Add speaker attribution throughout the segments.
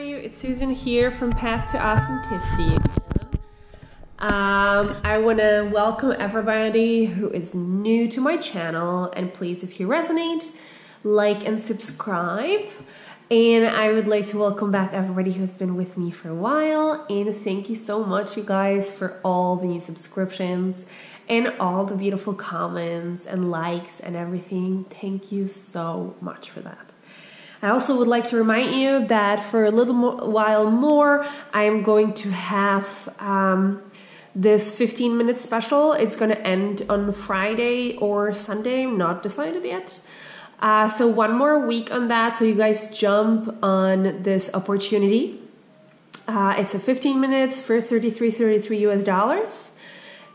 Speaker 1: you? It's Susan here from Path to Authenticity again. I want to welcome everybody who is new to my channel, and please, if you resonate, like and subscribe. And I would like to welcome back everybody who's been with me for a while, and thank you so much, you guys, for all the new subscriptions and all the beautiful comments and likes and everything. Thank you so much for that. I also would like to remind you that for a little while more, I'm going to have this 15-minute special. It's going to end on Friday or Sunday. I'm not decided yet. So one more week on that, so you guys jump on this opportunity. It's a 15 minutes for $33 US,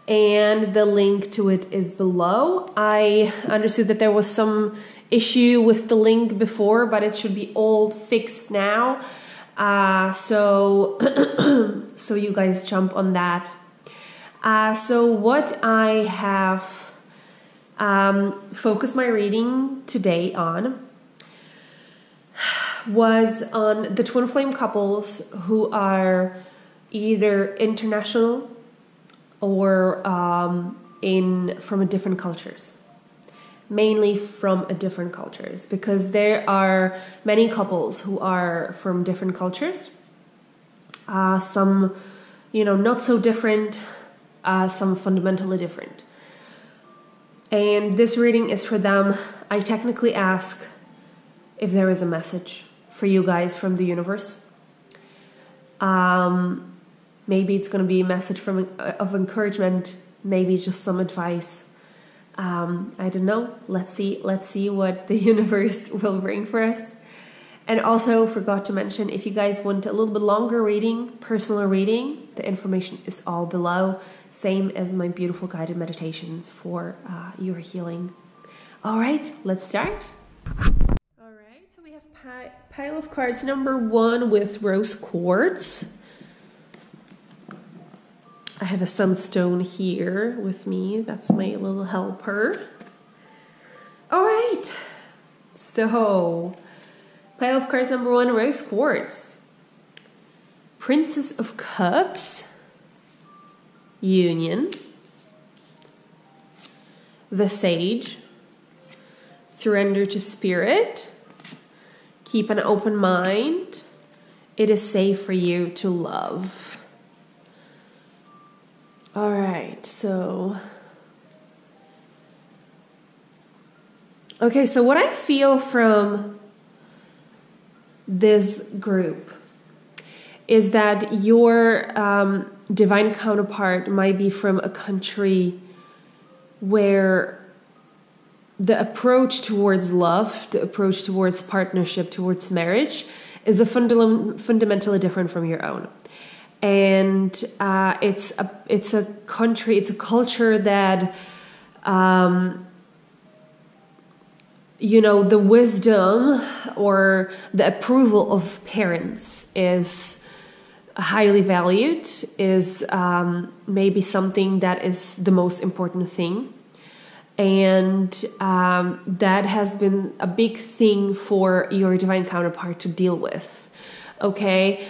Speaker 1: and the link to it is below. I understood that there was some issue with the link before, but it should be all fixed now. So you guys jump on that. So what I have focused my reading today on was on the twin flame couples who are either international or from different cultures. Mainly from different cultures, because there are many couples who are from different cultures. Some, not so different, some fundamentally different. And this reading is for them. I technically ask if there is a message for you guys from the universe. Maybe it's going to be a message of encouragement, maybe just some advice. I don't know. Let's see what the universe will bring for us. And also forgot to mention, if you guys want a little bit longer reading, personal reading, the information is all below. Same as my beautiful guided meditations for your healing. All right, let's start. All right, so we have pile of cards number 1 with rose quartz. I have a sunstone here with me. That's my little helper. All right. So, pile of cards number 1, rose quartz. Princess of Cups. Union. The Sage. Surrender to Spirit. Keep an open mind. It is safe for you to love. All right, so what I feel from this group is that your divine counterpart might be from a country where the approach towards love, the approach towards partnership, towards marriage is fundamentally different from your own. And it's a country, it's a culture that, the wisdom or the approval of parents is highly valued, is maybe something that is the most important thing. And that has been a big thing for your divine counterpart to deal with. Okay,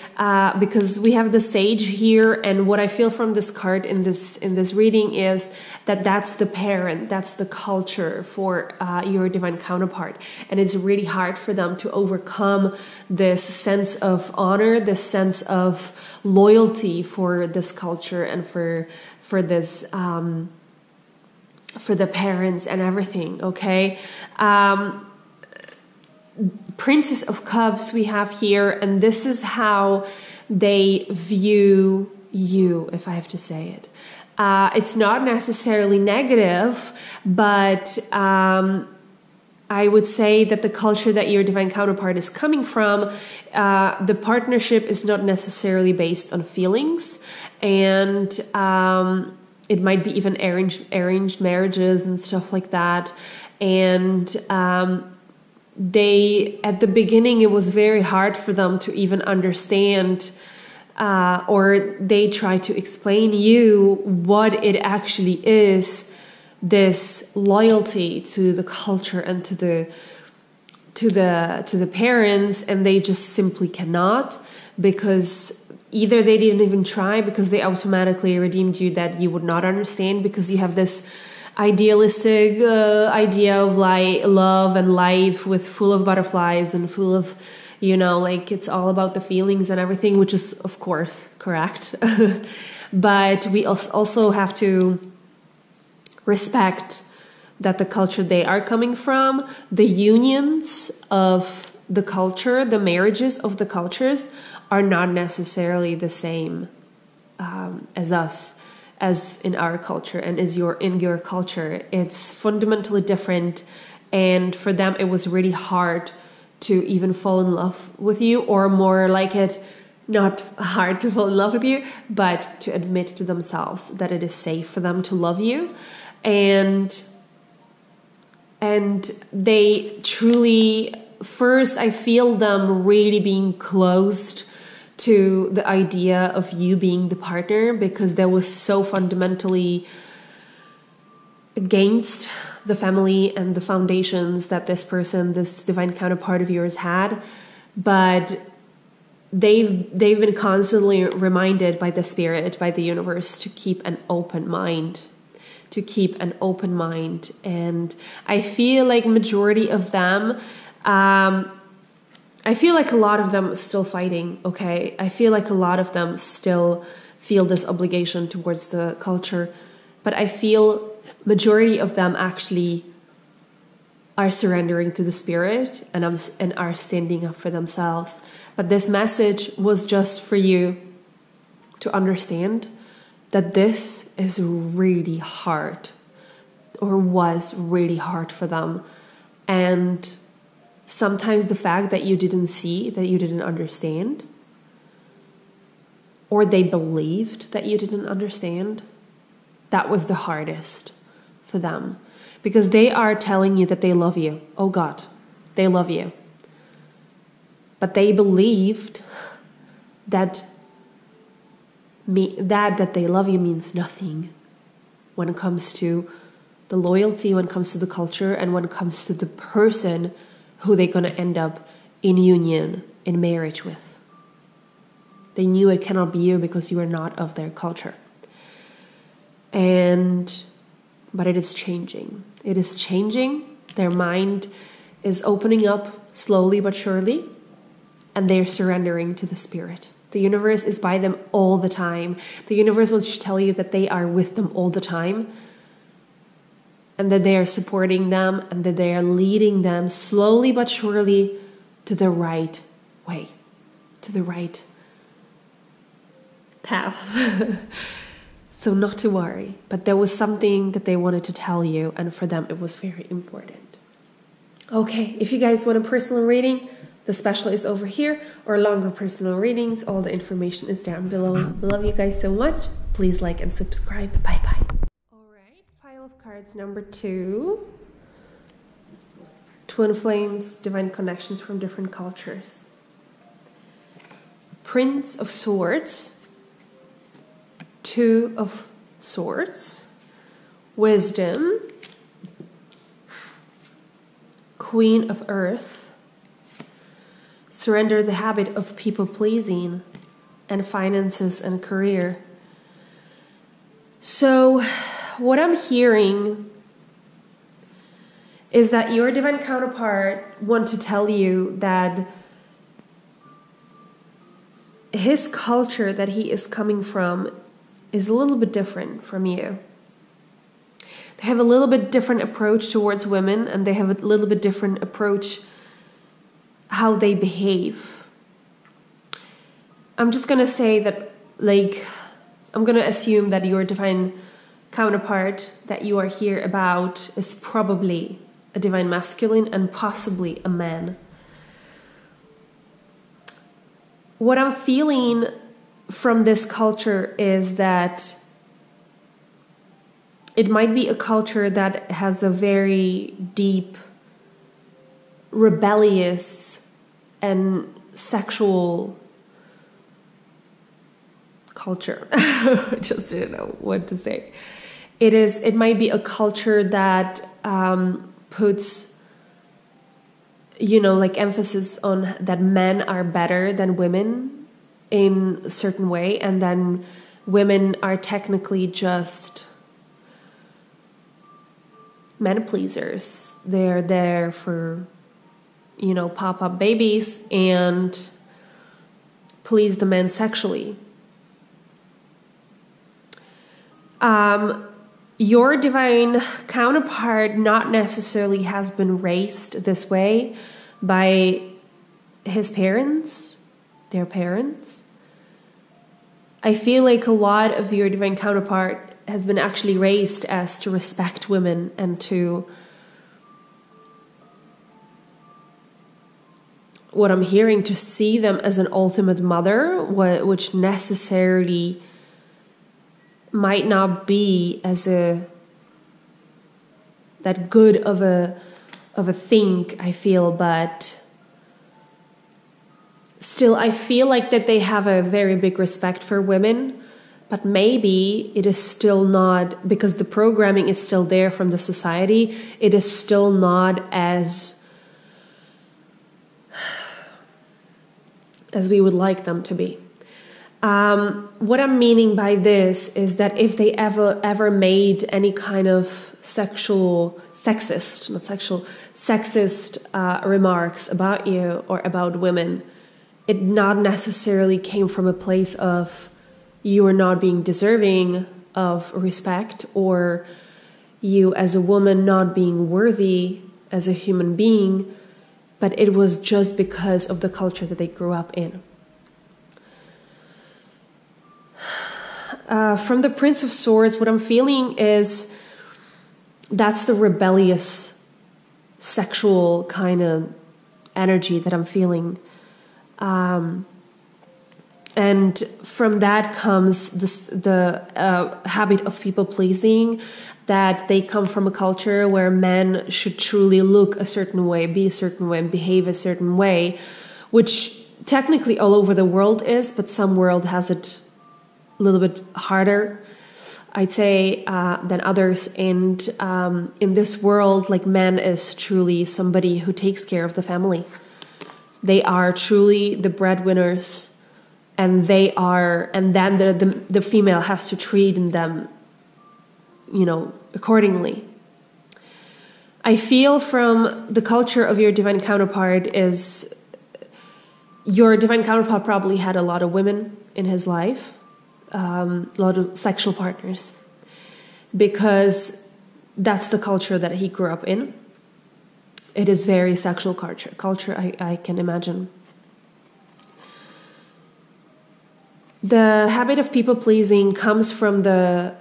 Speaker 1: because we have the Sage here, and what I feel from this card in this reading is that that's the parent, that's the culture for your divine counterpart, and it's really hard for them to overcome this sense of honor, this sense of loyalty for this culture and for this for the parents and everything. Okay. Princess of Cups we have here, and this is how they view you, if I have to say it. It's not necessarily negative, but I would say that the culture that your divine counterpart is coming from, the partnership is not necessarily based on feelings, and it might be even arranged marriages and stuff like that. And at the beginning, it was very hard for them to even understand, or they try to explain you what it actually is, this loyalty to the culture and to the parents, and they just simply cannot, because either they didn't even try, because they automatically redeemed you that you would not understand, because you have this idealistic idea of love and life with full of butterflies and full of, like it's all about the feelings and everything, which is of course correct. But we also have to respect that the culture they are coming from, the unions of the culture, the marriages of the cultures are not necessarily the same as us, as in our culture and as in your culture. It's fundamentally different, and for them it was really hard to even fall in love with you, or more like it, not hard to fall in love with you, but to admit to themselves that it is safe for them to love you. And they truly, first, I feel them really being closed to the idea of you being the partner, because that was so fundamentally against the family and the foundations that this person, this divine counterpart of yours had. But they've been constantly reminded by the spirit, by the universe, to keep an open mind. And I feel like majority of them, I feel like a lot of them are still fighting, okay? I feel like a lot of them still feel this obligation towards the culture, but I feel majority of them actually are surrendering to the spirit and are standing up for themselves. But this message was just for you to understand that this is really hard, or was really hard for them. And sometimes the fact that you didn't see, that you didn't understand, or they believed that you didn't understand, that was the hardest for them. Because they are telling you that they love you. Oh God, they love you. But they believed that that they love you means nothing when it comes to the loyalty, when it comes to the culture, and when it comes to the person who they're going to end up in union, in marriage with. They knew it cannot be you because you are not of their culture. But it is changing. It is changing. Their mind is opening up slowly but surely, and they're surrendering to the spirit. The universe is by them all the time. The universe wants to tell you that they are with them all the time, and that they are supporting them, and that they are leading them slowly but surely to the right way, to the right path. So not to worry, but there was something that they wanted to tell you, and for them it was very important. Okay, if you guys want a personal reading, the special is over here, or longer personal readings, all the information is down below. Love you guys so much. Please like and subscribe. Bye bye. All right, pile of cards number 2. Twin flames, divine connections from different cultures. Prince of Swords, 2 of Swords, Wisdom, Queen of Earth, surrender the habit of people-pleasing, and finances and career. So what I'm hearing is that your divine counterpart want to tell you that his culture that he is coming from is a little bit different from you. They have a little bit different approach towards women, and they have a little bit different approach how they behave. I'm just gonna say that, I'm gonna assume that your divine counterpart that you are here about is probably a divine masculine and possibly a man. What I'm feeling from this culture is that it might be a culture that has a very deep, rebellious, and sexual culture. I just didn't know what to say. It might be a culture that puts, emphasis on that men are better than women, in a certain way, and then women are technically just men pleasers. They're there for, pop-up babies and please the men sexually. Your divine counterpart not necessarily has been raised this way by his parents, their parents. I feel like a lot of your divine counterpart has been actually raised as to respect women and to, what I'm hearing, to see them as an ultimate mother, which necessarily might not be as that good of a thing, I feel, but still I feel like that they have a very big respect for women, but maybe it is still not, because the programming is still there from the society, it is still not as we would like them to be. What I'm meaning by this is that if they ever made any kind of sexist remarks about you or about women, it not necessarily came from a place of you are not being deserving of respect, or you as a woman not being worthy as a human being, but it was just because of the culture that they grew up in. From the Prince of Swords, what I'm feeling is that's the rebellious sexual kind of energy that I'm feeling. And from that comes the habit of people pleasing, that they come from a culture where men should truly look a certain way, be a certain way, and behave a certain way, which technically all over the world is, but some world has it a little bit harder, I'd say, than others. And in this world, like, man is truly somebody who takes care of the family. They are truly the breadwinners, and then the female has to treat them, accordingly. I feel from the culture of your divine counterpart is your divine counterpart probably had a lot of women in his life, a lot of sexual partners, because that's the culture that he grew up in. It is very sexual culture, I can imagine. The habit of people pleasing comes from the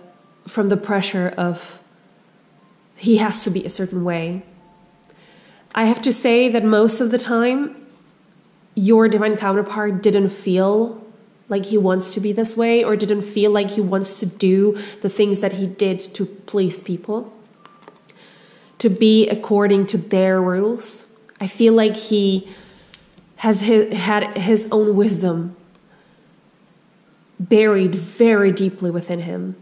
Speaker 1: pressure of he has to be a certain way. I have to say that most of the time, your divine counterpart didn't feel like he wants to be this way, or didn't feel like he wants to do the things that he did to please people, to be according to their rules. I feel like he had his own wisdom buried very deeply within him.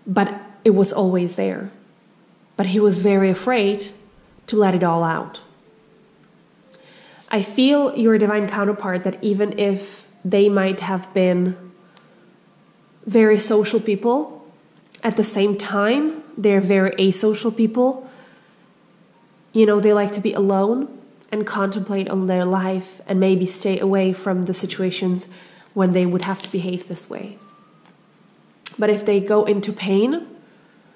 Speaker 1: But it was always there. But he was very afraid to let it all out. I feel your divine counterpart that even if they might have been very social people, at the same time, they're very asocial people. They like to be alone and contemplate on their life and maybe stay away from the situations when they would have to behave this way. But if they go into pain,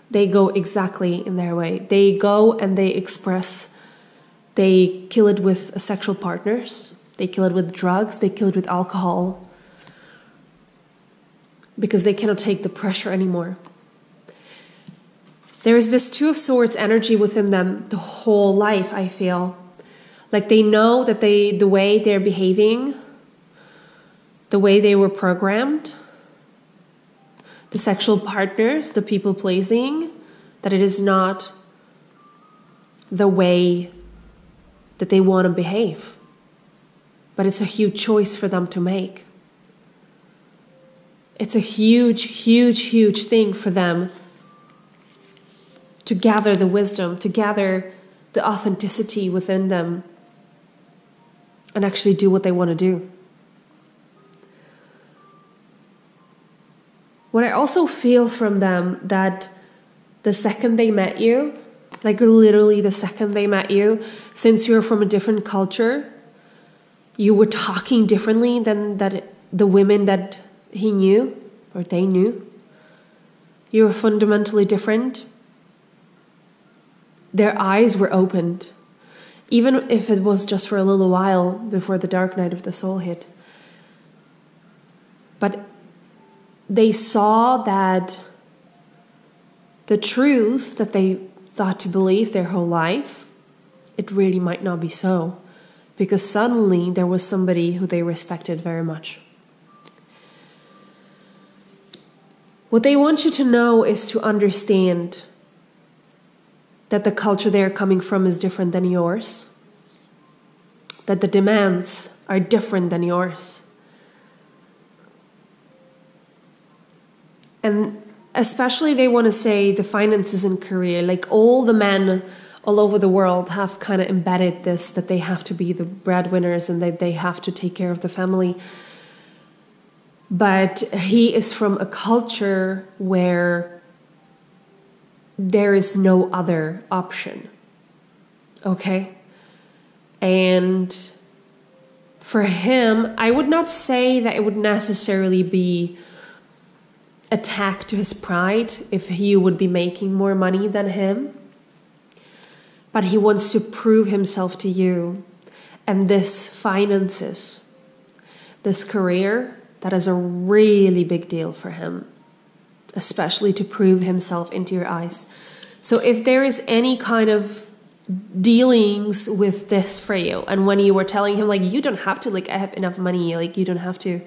Speaker 1: they go exactly in their way. They go and they express. They kill it with sexual partners. They kill it with drugs. They kill it with alcohol. Because they cannot take the pressure anymore. There is this Two of Swords energy within them the whole life, I feel. Like they know that the way they're behaving, the way they were programmed, the sexual partners, the people pleasing, that it is not the way that they want to behave. But it's a huge choice for them to make. It's a huge, huge, huge thing for them to gather the wisdom, to gather the authenticity within them and actually do what they want to do. what I also feel from them, that the second they met you, like literally the second they met you, since you're from a different culture, you were talking differently than the women that he knew or they knew. You were fundamentally different. Their eyes were opened, even if it was just for a little while before the dark night of the soul hit. But they saw that the truth that they thought to believe their whole life, it really might not be so. Because suddenly there was somebody who they respected very much. What they want you to know is to understand that the culture they're coming from is different than yours. That the demands are different than yours. And especially they want to say the finances in Korea, like all the men all over the world have kind of embedded this, that they have to be the breadwinners and that they have to take care of the family. But he is from a culture where there is no other option. Okay? And for him, I would not say that it would necessarily be attack to his pride if he would be making more money than him. But he wants to prove himself to you. And this finances, this career, that is a really big deal for him. Especially to prove himself into your eyes. So if there is any kind of dealings with this for you, and when you were telling him, like, you don't have to, like, I have enough money, like, you don't have to,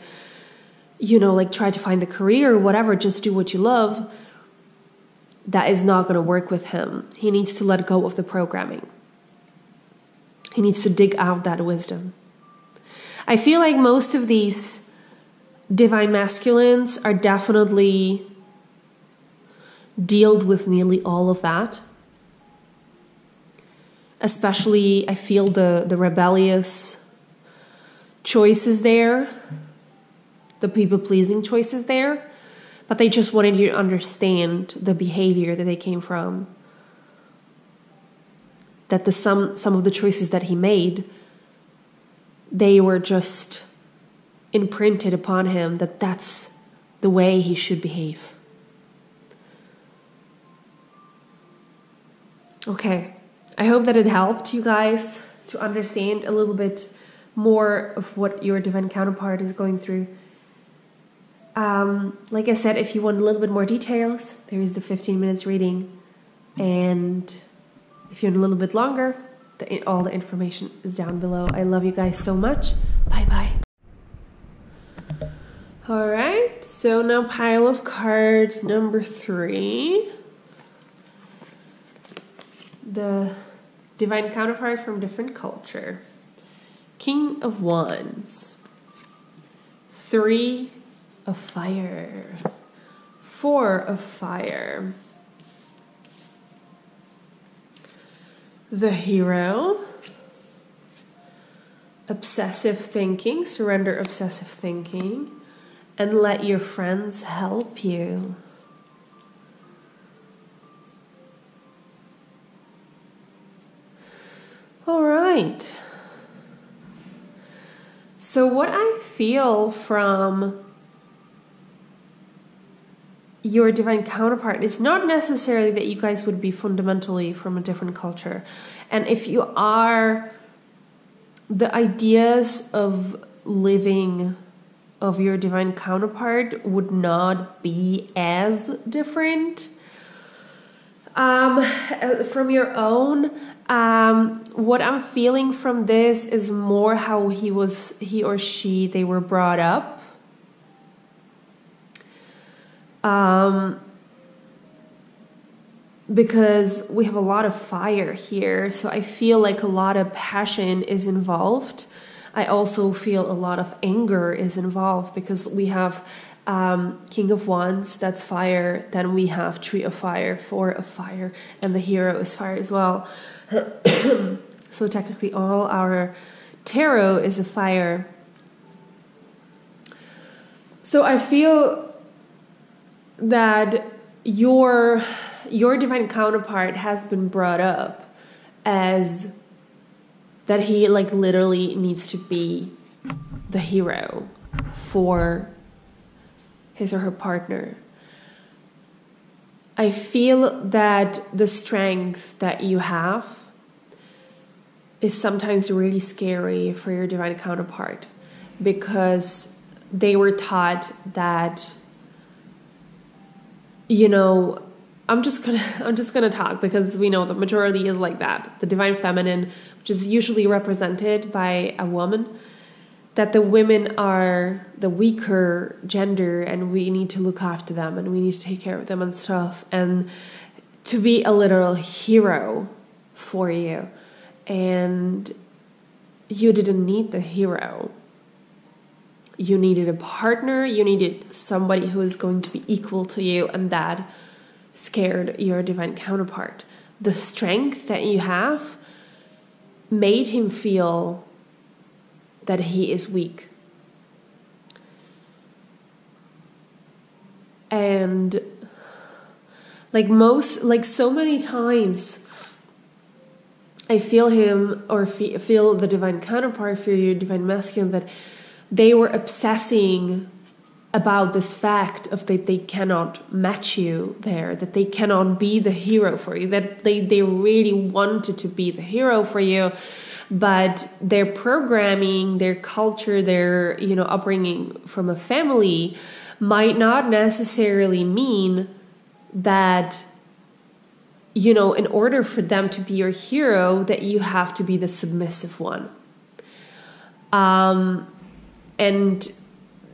Speaker 1: you know, like, try to find the career or whatever, just do what you love, that is not going to work with him. He needs to let go of the programming. He needs to dig out that wisdom. I feel like most of these divine masculines are definitely dealt with nearly all of that. Especially, I feel the rebellious choices there, the people-pleasing choices there. But they just wanted you to understand the behavior that they came from. That some of the choices that he made, they were just imprinted upon him that that's the way he should behave. Okay, I hope that it helped you guys to understand a little bit more of what your divine counterpart is going through. Like I said, if you want a little bit more details, there is the 15 minutes reading. And if you want a little bit longer, all the information is down below. I love you guys so much. Bye-bye. All right, so now pile of cards number 3. The divine counterpart from different culture. King of Wands. 3 of fire. 4 of fire. The hero. Obsessive thinking. Surrender obsessive thinking. And let your friends help you. All right. So what I feel from your divine counterpart is not necessarily that you guys would be fundamentally from a different culture. And if you are, the ideas of living of your divine counterpart would not be as different from your own. What I'm feeling from this is more how he or she, they were brought up. Because we have a lot of fire here, so I feel like a lot of passion is involved. I also feel a lot of anger is involved because we have King of Wands, that's fire. Then we have 3 of fire, 4 of fire, and the hero is fire as well. So technically all our tarot is a fire. So I feel that your divine counterpart has been brought up as that he like literally needs to be the hero for his or her partner. I feel that the strength that you have is sometimes really scary for your divine counterpart, because they were taught that, you know, I'm just gonna talk because we know the majority is like that. The divine feminine, which is usually represented by a woman, that the women are the weaker gender and we need to look after them and we need to take care of them and stuff, and to be a literal hero for you. And you didn't need the hero. You needed a partner, you needed somebody who is going to be equal to you, and that scared your divine counterpart. The strength that you have made him feel that he is weak. And like so many times I feel him or feel the divine counterpart, feel your divine masculine, that they were obsessing about this fact of that they cannot match you there, that they cannot be the hero for you, that they really wanted to be the hero for you, but their programming, their culture, their, you know, upbringing from a family might not necessarily mean that, you know, in order for them to be your hero, that you have to be the submissive one. And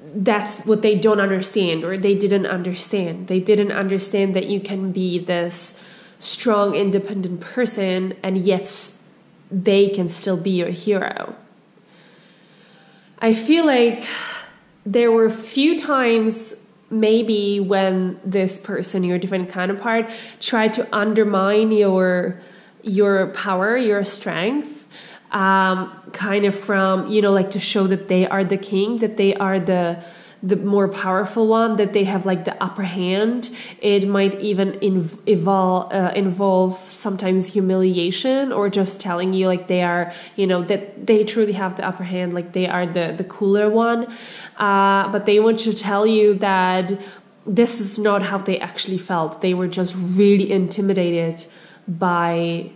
Speaker 1: that's what they don't understand, or they didn't understand. They didn't understand that you can be this strong, independent person, and yet they can still be your hero. I feel like there were a few times maybe when this person, your divine counterpart, tried to undermine your power, your strength, kind of from, you know, like to show that they are the king, that they are the more powerful one, that they have like the upper hand. It might even involve sometimes humiliation, or just telling you like they are, you know, that they truly have the upper hand, like they are the cooler one. But they want to tell you that this is not how they actually felt. They were just really intimidated by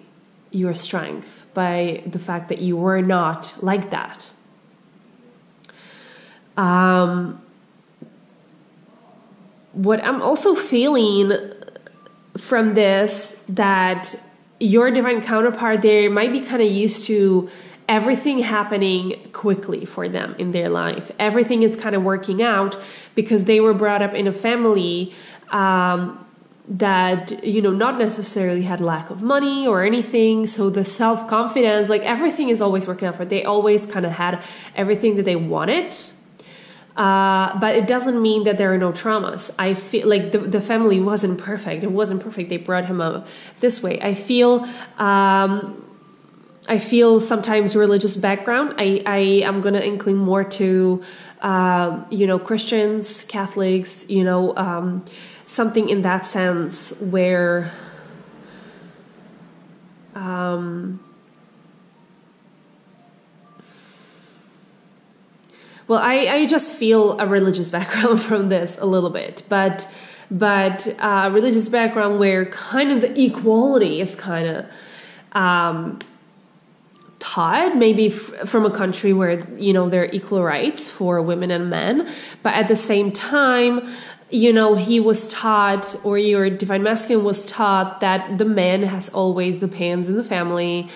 Speaker 1: your strength, by the fact that you were not like that. What I'm also feeling from this, that your divine counterpart, they might be kind of used to everything happening quickly for them in their life. Everything is kind of working out because they were brought up in a family that, you know, not necessarily had lack of money or anything. So the self-confidence, like everything is always working out for them. They always kind of had everything that they wanted. But it doesn't mean that there are no traumas. I feel like the family wasn't perfect. It wasn't perfect. They brought him up this way. I feel sometimes religious background. I am going to incline more to, you know, Christians, Catholics, you know, something in that sense where, well, I just feel a religious background from this a little bit, but religious background where kind of the equality is kind of taught, maybe from a country where, you know, there are equal rights for women and men, but at the same time, you know, he was taught, or your divine masculine was taught, that the man has always the pants in the family.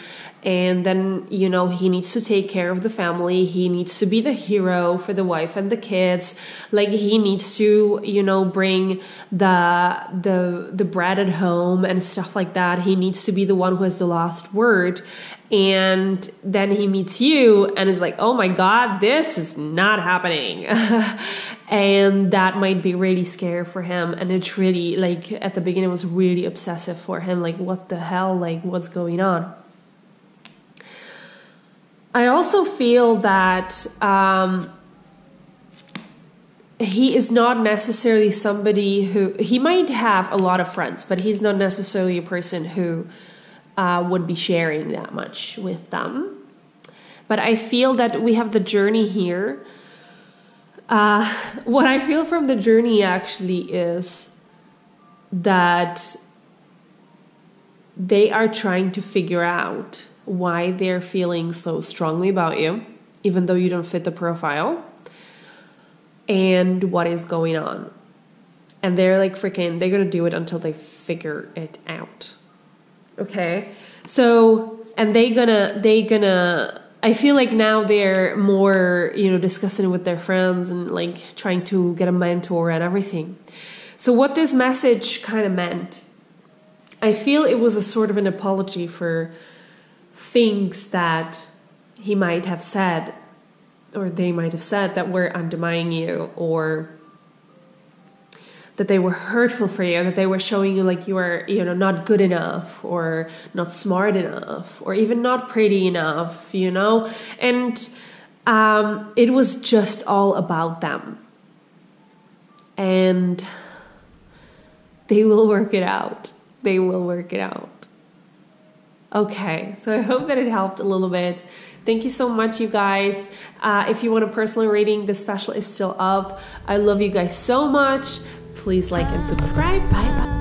Speaker 1: And then, you know, he needs to take care of the family. He needs to be the hero for the wife and the kids. Like he needs to, you know, bring the bread at home and stuff like that. He needs to be the one who has the last word. And then he meets you and is like, oh my God, this is not happening. And that might be really scary for him. And it's really like at the beginning it was really obsessive for him. Like, what the hell? Like, what's going on? I also feel that he is not necessarily somebody who, he might have a lot of friends, but he's not necessarily a person who would be sharing that much with them. But I feel that we have the journey here. What I feel from the journey actually is that they are trying to figure out why they're feeling so strongly about you, even though you don't fit the profile, and what is going on. And they're like they're going to do it until they figure it out. Okay? So, and I feel like now they're more, discussing it with their friends and like trying to get a mentor and everything. So what this message kind of meant, I feel it was a sort of an apology for things that he might have said, or they might have said, that were undermining you, or that they were hurtful for you, that they were showing you like you were, not good enough, or not smart enough, or even not pretty enough, and it was just all about them. And they will work it out. They will work it out. Okay, so I hope that it helped a little bit. Thank you so much, you guys. If you want a personal reading, the special is still up. I love you guys so much. Please like and subscribe. Bye bye.